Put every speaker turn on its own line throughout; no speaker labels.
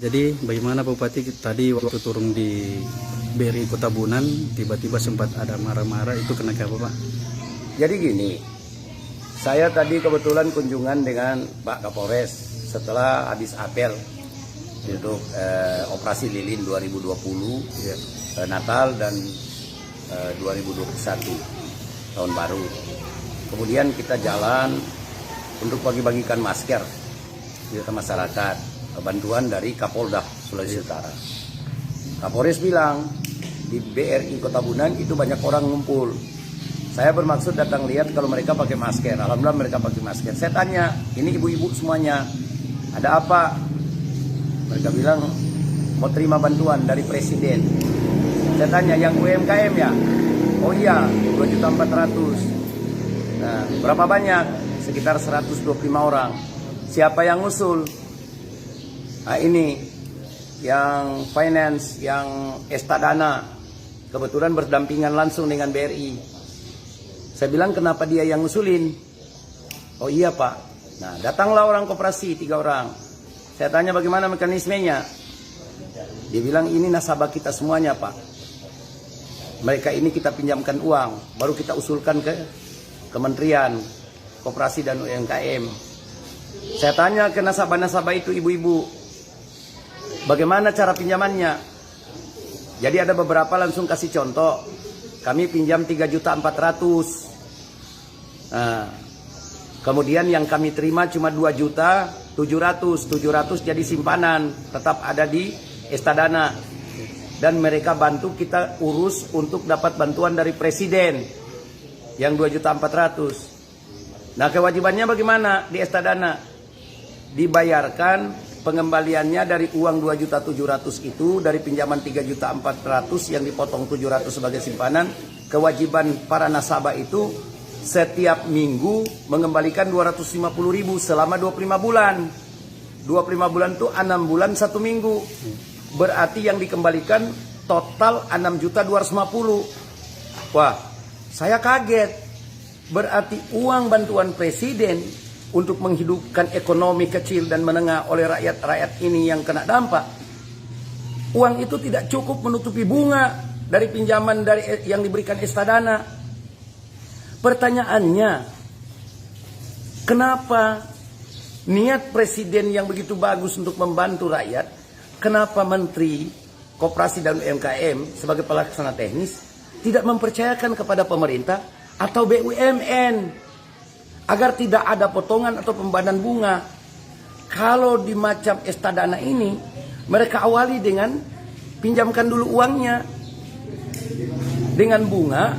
Jadi bagaimana Pak Bupati, tadi waktu turun di BRI Kota Bunan tiba-tiba sempat ada marah-marah, itu kenapa Pak?
Jadi gini, saya tadi kebetulan kunjungan dengan Pak Kapolres setelah habis apel untuk operasi lilin 2020 ya, Natal dan 2021 tahun baru. Kemudian kita jalan untuk bagi-bagikan masker ke masyarakat, bantuan dari Kapolda Sulawesi Utara. Kapolres bilang di BRI Kota Bunan itu banyak orang ngumpul. Saya bermaksud datang lihat kalau mereka pakai masker. Alhamdulillah mereka pakai masker. Saya tanya, ini ibu-ibu semuanya, ada apa? Mereka bilang mau terima bantuan dari presiden. Saya tanya, yang UMKM ya? Oh iya, 2.400.000. Nah, berapa banyak? Sekitar 125 orang. Siapa yang ngusul? Nah, ini yang finance, yang Estadana, kebetulan berdampingan langsung dengan BRI. Saya bilang, kenapa dia yang ngusulin? Oh iya Pak. Nah, datanglah orang koperasi 3 orang. Saya tanya bagaimana mekanismenya. Dia bilang, ini nasabah kita semuanya Pak. Mereka ini kita pinjamkan uang, baru kita usulkan ke Kementerian Koperasi dan UMKM. Saya tanya ke nasabah-nasabah itu, ibu-ibu, bagaimana cara pinjamannya? Jadi ada beberapa langsung kasih contoh. Kami pinjam 3.400.000. Nah, kemudian yang kami terima cuma 2.700.000. 700 jadi simpanan, tetap ada di Estadana. Dan mereka bantu kita urus untuk dapat bantuan dari presiden yang 2.400.000. Nah, kewajibannya bagaimana di Estadana? Dibayarkan pengembaliannya dari uang 2.700.000 itu, dari pinjaman 3.400.000 yang dipotong 700 sebagai simpanan. Kewajiban para nasabah itu setiap minggu mengembalikan 250.000 selama 25 bulan. 25 bulan itu 6 bulan 1 minggu. Berarti yang dikembalikan total 6.250.000. Wah, saya kaget. Berarti uang bantuan presiden untuk menghidupkan ekonomi kecil dan menengah oleh rakyat-rakyat ini yang kena dampak, uang itu tidak cukup menutupi bunga dari pinjaman dari yang diberikan Estadana. Pertanyaannya, kenapa niat presiden yang begitu bagus untuk membantu rakyat, kenapa Menteri Koperasi dan UMKM sebagai pelaksana teknis tidak mempercayakan kepada pemerintah atau BUMN agar tidak ada potongan atau pembayaran bunga? Kalau di macam Estadana ini, mereka awali dengan pinjamkan dulu uangnya dengan bunga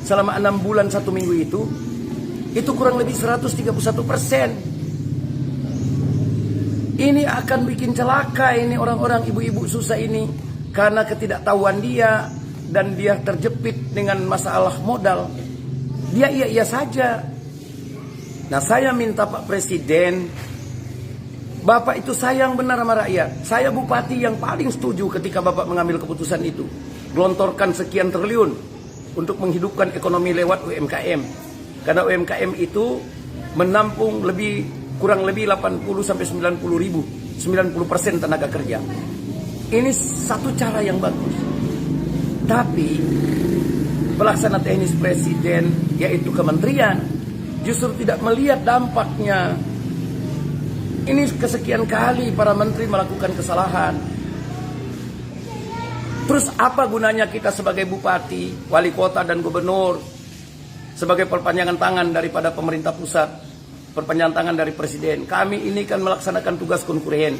selama 6 bulan 1 minggu itu kurang lebih 131%. Ini akan bikin celaka ini orang-orang ibu-ibu susah ini karena ketidaktahuan dia, dan dia terjepit dengan masalah modal. Dia iya-iya saja. Nah, saya minta Pak Presiden, Bapak itu sayang benar sama rakyat. Saya bupati yang paling setuju ketika Bapak mengambil keputusan itu. Gelontorkan sekian triliun untuk menghidupkan ekonomi lewat UMKM. Karena UMKM itu menampung kurang lebih 80-90% tenaga kerja. Ini satu cara yang bagus. Tapi pelaksana teknis presiden, yaitu kementerian, justru tidak melihat dampaknya. Ini kesekian kali para menteri melakukan kesalahan. Terus apa gunanya kita sebagai bupati, wali kota, dan gubernur sebagai perpanjangan tangan daripada pemerintah pusat, perpanjangan tangan dari presiden? Kami ini kan melaksanakan tugas konkuren.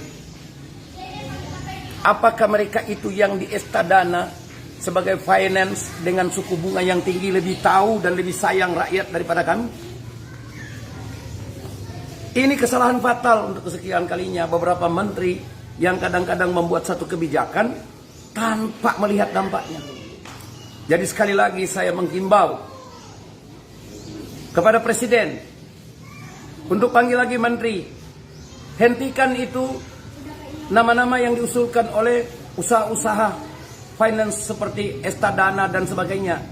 Apakah mereka itu yang di Estadana sebagai finance dengan suku bunga yang tinggi lebih tahu dan lebih sayang rakyat daripada kami? Ini kesalahan fatal untuk kesekian kalinya beberapa menteri yang kadang-kadang membuat satu kebijakan tanpa melihat dampaknya. Jadi sekali lagi saya menghimbau kepada presiden untuk panggil lagi menteri, hentikan itu nama-nama yang diusulkan oleh usaha-usaha finance seperti Estadana dan sebagainya,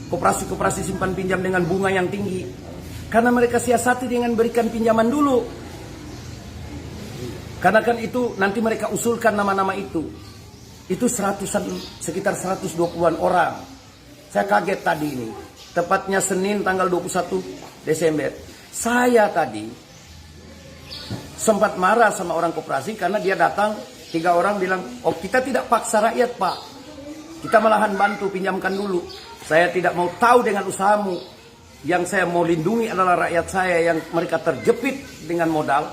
koperasi-koperasi simpan pinjam dengan bunga yang tinggi. Karena mereka siasati dengan berikan pinjaman dulu. Karena kan itu nanti mereka usulkan nama-nama itu. Itu sekitar 120-an orang. Saya kaget tadi ini. Tepatnya Senin tanggal 21 Desember. Saya tadi sempat marah sama orang koperasi karena dia datang, 3 orang bilang, oh kita tidak paksa rakyat Pak. Kita malahan bantu, pinjamkan dulu. Saya tidak mau tahu dengan usahamu. Yang saya mau lindungi adalah rakyat saya yang mereka terjepit dengan modal,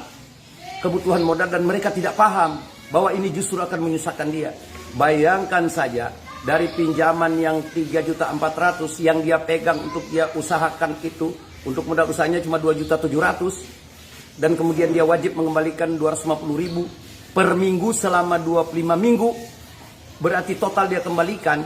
kebutuhan modal, dan mereka tidak paham bahwa ini justru akan menyusahkan dia. Bayangkan saja, dari pinjaman yang 3.400.000 yang dia pegang untuk dia usahakan itu, untuk modal usahanya cuma 2.700.000, dan kemudian dia wajib mengembalikan 250.000 per minggu selama 25 minggu. Berarti total dia kembalikan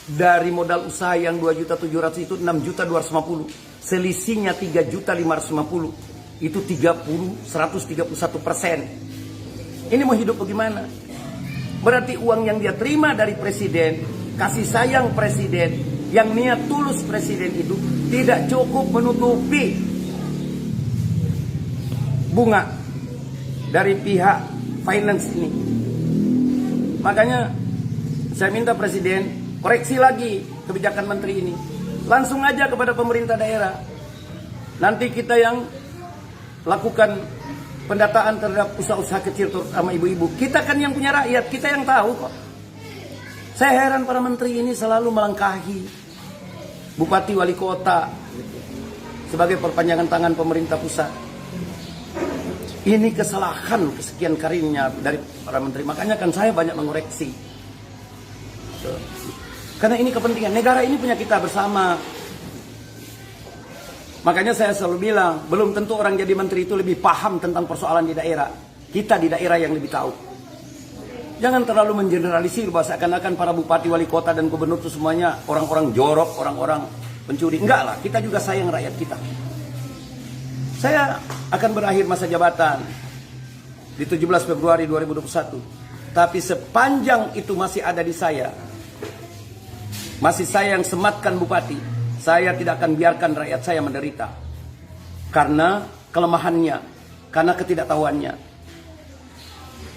dari modal usaha yang 2.700.000 itu 6.250.000. Selisihnya 3.550.000. Itu 131%. Ini mau hidup bagaimana? Berarti uang yang dia terima dari presiden, kasih sayang presiden, yang niat tulus presiden itu tidak cukup menutupi bunga dari pihak finance ini. Makanya saya minta presiden koreksi lagi kebijakan menteri ini. Langsung aja kepada pemerintah daerah. Nanti kita yang lakukan pendataan terhadap usaha-usaha kecil terutama ibu-ibu. Kita kan yang punya rakyat, kita yang tahu kok. Saya heran para menteri ini selalu melangkahi bupati wali kota sebagai perpanjangan tangan pemerintah pusat. Ini kesalahan kesekian kalinya dari para menteri. Makanya kan saya banyak mengoreksi. Karena ini kepentingan negara, ini punya kita bersama. Makanya saya selalu bilang, belum tentu orang jadi menteri itu lebih paham tentang persoalan di daerah. Kita di daerah yang lebih tahu. Jangan terlalu mengeneralisir bahwa seakan-akan para bupati, wali kota, dan gubernur itu semuanya orang-orang jorok, orang-orang pencuri. Enggak lah, kita juga sayang rakyat kita. Saya akan berakhir masa jabatan di 17 Februari 2021. Tapi sepanjang itu masih ada di saya, masih saya yang sematkan bupati, saya tidak akan biarkan rakyat saya menderita. Karena kelemahannya, karena ketidaktahuannya.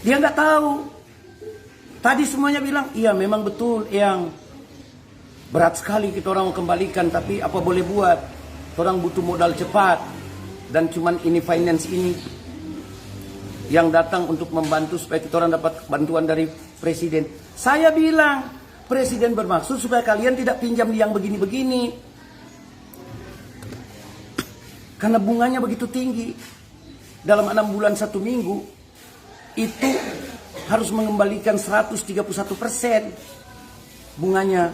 Dia nggak tahu. Tadi semuanya bilang, iya memang betul yang berat sekali kita orang mau kembalikan, tapi apa boleh buat? Orang butuh modal cepat. Dan cuman ini finance ini yang datang untuk membantu supaya kita orang dapat bantuan dari presiden. Saya bilang, presiden bermaksud supaya kalian tidak pinjam yang begini-begini. Karena bunganya begitu tinggi. Dalam 6 bulan 1 minggu itu harus mengembalikan 131% bunganya.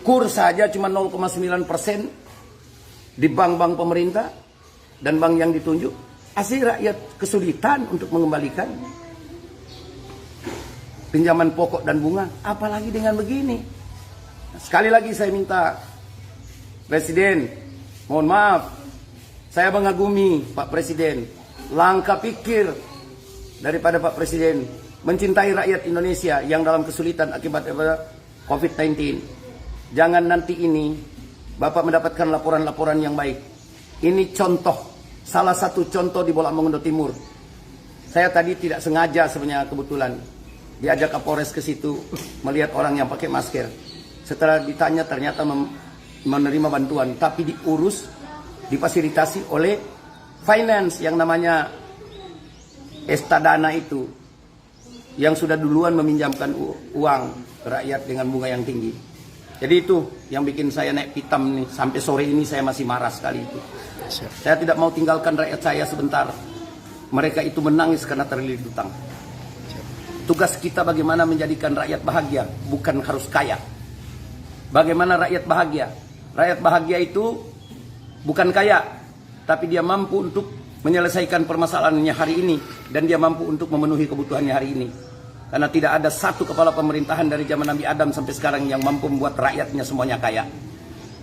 Kur saja cuma 0,9% di bank-bank pemerintah dan bank yang ditunjuk. Asli rakyat kesulitan untuk mengembalikan pinjaman pokok dan bunga, apalagi dengan begini. Sekali lagi saya minta presiden, mohon maaf, saya mengagumi Pak Presiden, langkah pikir daripada Pak Presiden mencintai rakyat Indonesia yang dalam kesulitan akibat COVID-19. Jangan nanti ini Bapak mendapatkan laporan-laporan yang baik. Ini contoh, salah satu contoh di Bolak Mongondo Timur. Saya tadi tidak sengaja sebenarnya, kebetulan diajak Kapolres ke situ melihat orang yang pakai masker. Setelah ditanya ternyata menerima bantuan, tapi diurus, difasilitasi oleh finance yang namanya Estadana itu, yang sudah duluan meminjamkan uang ke rakyat dengan bunga yang tinggi. Jadi itu yang bikin saya naik pitam nih. Sampai sore ini saya masih marah sekali itu. Saya tidak mau tinggalkan rakyat saya sebentar. Mereka itu menangis karena terlilit hutang. Tugas kita bagaimana menjadikan rakyat bahagia, bukan harus kaya. Bagaimana rakyat bahagia? Rakyat bahagia itu bukan kaya, tapi dia mampu untuk menyelesaikan permasalahannya hari ini, dan dia mampu untuk memenuhi kebutuhannya hari ini. Karena tidak ada satu kepala pemerintahan dari zaman Nabi Adam sampai sekarang yang mampu membuat rakyatnya semuanya kaya.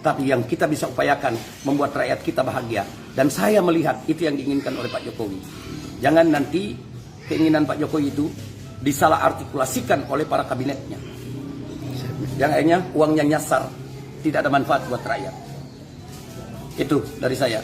Tapi yang kita bisa upayakan membuat rakyat kita bahagia. Dan saya melihat itu yang diinginkan oleh Pak Jokowi. Jangan nanti keinginan Pak Jokowi itu disalah artikulasikan oleh para kabinetnya. Yang akhirnya uangnya nyasar, tidak ada manfaat buat rakyat. Itu dari saya.